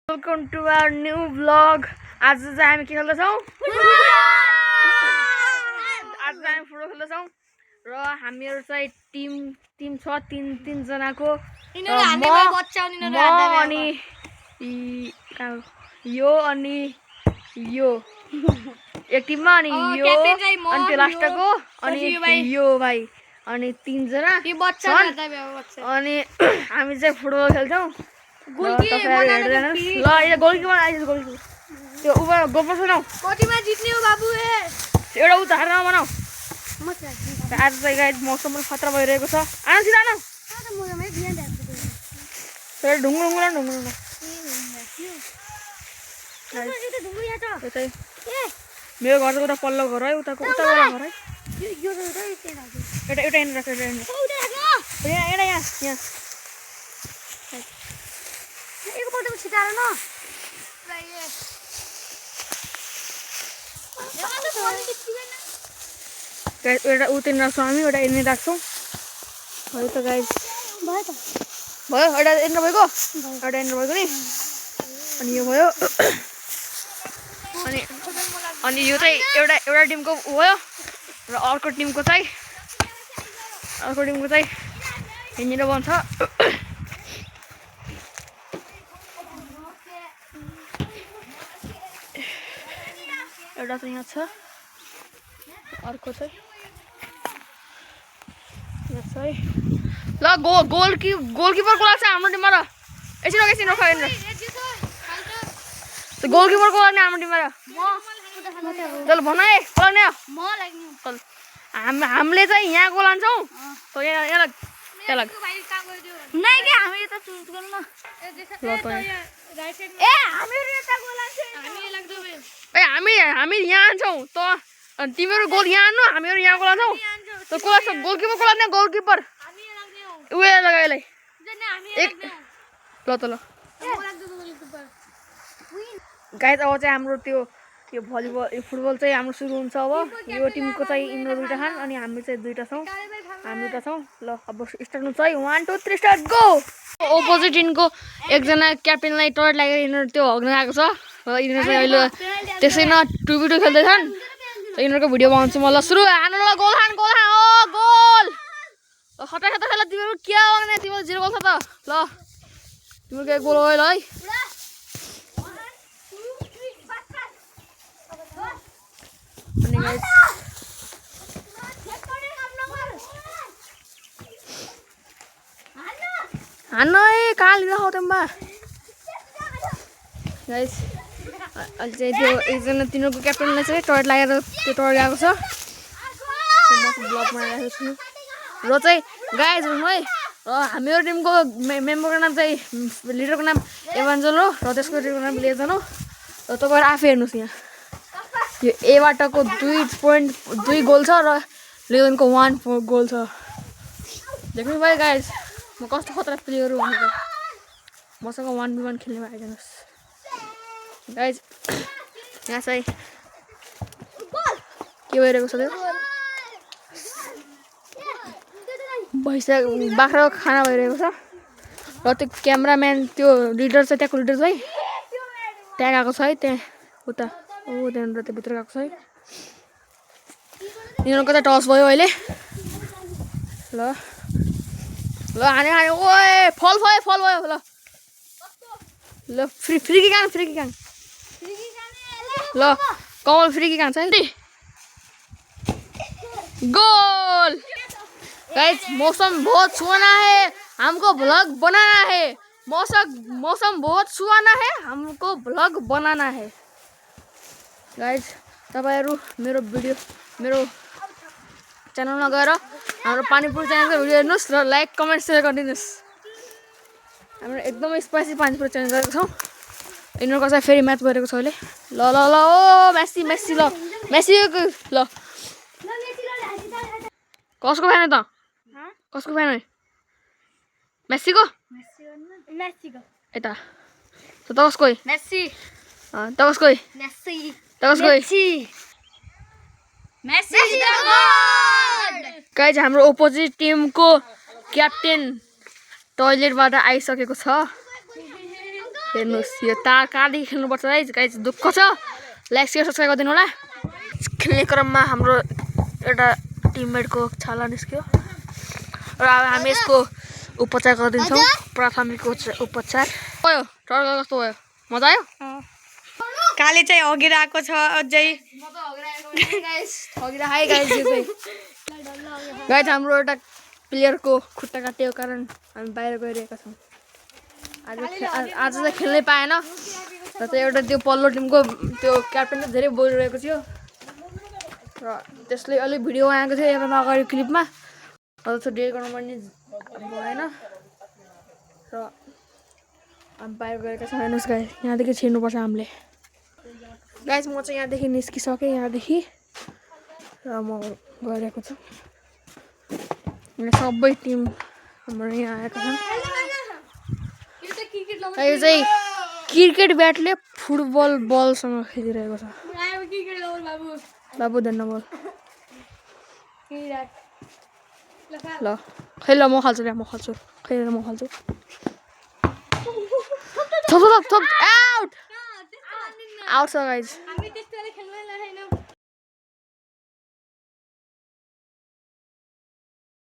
Welcome to our new vlog. आज चाहिँ हामी के खेल्दैछौँ? आज चाहिँ हामी फुटबल खेल्दैछौँ र हामीहरु चाहिँ टिम छ तीन जनाको म अनि यो अनि यो एक टिममा अनि यो अनि त्यो लास्टको अनि यो भाइ अनि तीन जना अनि हामी चाहिँ फुटबल खेल्छौँ। गोलकिपर त्यो उभा गोल पर्छ न कतिमा जित्ने हो बाबु एउटा उता हारेर बनाऊ। आज चाहिँ गाइस मौसम पनि खतरा भइरहेको छ। आउनु सिधा न ढुङ्गु मेरो घर चाहिँ उता पल्लो घर है उताको उता घर है एउटा यहाँ राख्छ एउटा यहाँ एकपल्ट छिटाएर न एउटा उतै राख्छौँ हामी एउटा यहीँ राख्छौँ। भयो त गाइस भयो एउटा एन्डर भएको नि अनि यो भयो अनि यो चाहिँ एउटा टिमको भयो र अर्को टिमको चाहिँ यहाँनिर बन्छ। एउटा चाहिँ यहाँ छ अर्को चाहिँ यहाँ छ है ल गोलकिपरको लाग्छ हाम्रो टिममा र एकछिन गोलकिपरको लाग्ने हाम्रो टिममा र चल भन है कसलाई हामीले चाहिँ यहाँको लान्छौँ हामी यहाँ आन्छौँ त तिमीहरू गोल यहाँ आन्नु हामीहरू यहाँको लान्छौँ त को लाग्छ गोलकिपरको लाग्ने गोलकिपर उयो लगाएलाई ल त ल गाइस अब चाहिँ हाम्रो त्यो फुटबल चाहिँ हाम्रो सुरु हुन्छ। अब यो टिमको चाहिँ यिनीहरू दुईटा छन् अनि हामी चाहिँ दुईटा छौँ ल अब स्टार्ट हुन्छ है 1 2 3 स्टार्ट गो। अपोजिट टिमको एकजना क्याप्टेनलाई टर्च लागेर यिनीहरू त्यो हग्न आएको छ र यिनीहरू चाहिँ अहिले त्यसै न 2v2 खेल्दैछन् र यिनीहरूको भिडियो बनाउँछु म। ल सुरु हान ल गोल हान ओ गोल खटा खेल तिमीहरू क्या गर्ने तिमीहरू 0 गोल छ त ल तिमीहरूको एक गोल हो है अनि गाइस हान है कहाँ लिँदा तिमीमा गाइस अहिले चाहिँ त्यो एकजना तिनीहरूको क्याप्टेनलाई चाहिँ टर्च लागेर त्यो टर्च गएको छ म ब्लग बनाइरहेको छु र चाहिँ गाइस हुनु है र हामीहरू टिमको मेम्बरको नाम चाहिँ लिडरको नाम एभान्जल हो र त्यसको लिडरको नाम लेजन हो र तपाईँहरू आफै हेर्नुहोस् यहाँ यो एबाटको 2 गोल छ र लेजनको 1 गोल छ। देख्नु भयो गाइस म कस्तो खतरा प्लेयर हो भनेर मसँग 1v1 खेल्ने भए हेर्नुहोस् गाइस यहाँ चाहिँ के भइरहेको छ त्यो बाख्राको खाना भइरहेको छ र त्यो क्यामेराम्यान त्यो लिडर चाहिँ त्यहाँको लिडर चाहिँ त्यहाँ गएको छ है त्यहाँ उता त्यहाँनिर त्यो भित्र गएको छ है यिनीहरूको चाहिँ टस भयो अहिले ल हाने ओए फल भयो ल फ्री किक ल कमल फ्री किक हान्छ नि गोल। गाइस मौसम बहुत सुहाना है हमको ब्लॉग बनाना है मौसम बहुत सुहाना है हमको ब्लॉग बनाना है। गाइस तपाईहरु मेरो च्यानलमा गएर हाम्रो पानीपुरी च्यानलको भिडियो हेर्नुस् र लाइक कमेन्ट शेयर गरिदिनुस्। हाम्रो एकदमै स्पाइसी पानीपुरी च्यानल गरेको छौँ। यिनीहरूको चाहिँ फेरि म्याच भइरहेको छ अहिले ल ओ मेसी ल कसको फ्यान हो त कसको फ्यान हो मेसीको यता त कसको मेसी त कसको मेसी गाइस हाम्रो अपोजिट टिमको क्याप्टेन टोयलेटबाट आइसकेको छ हेर्नुहोस् यो तार कहाँदेखि खेल्नुपर्छ है गाइज दुःख छ लाइक सेयर सब्सक्राइब गरिदिनु होला खेल्ने क्रममा हाम्रो एउटा टिममेटको छाला निस्क्यो र अब हामी यसको उपचार गरिदिन्छौँ प्राथमिक उपचार भयो टर्क कस्तो भयो मजा आयो काले चाहिँ हगेर आएको छ अझै गाइज हाम्रो एउटा प्लेयरको खुट्टा काटेको कारण हामी बाहिर गइरहेका छौँ आज चाहिँ खेल्नै पाएन र चाहिँ एउटा त्यो पल्लो टिमको त्यो क्याप्टन चाहिँ धेरै बोलिरहेको थियो र त्यसले अलिक भिडियो आएको थियो एउटा अगाडि क्लिपमा जस्तो डिलिट गर्नु पनि भएन र हामी बाहिर गएका छौँ हेर्नुहोस् गाइज यहाँदेखि छिर्नुपर्छ हामीले गाइज म चाहिँ यहाँदेखि निस्किसकेँ यहाँदेखि र म गइरहेको छु यहाँ सबै टिम हाम्रो यहाँ आएका छन् यो चाहिँ क्रिकेट ब्याटले फुटबल बलसँग खेलिरहेको छ बाबु धन्न बल ल खै ल म खाल्छु म खाल्छु खै ल म खाल्छु थप आउट आउट छ गाइज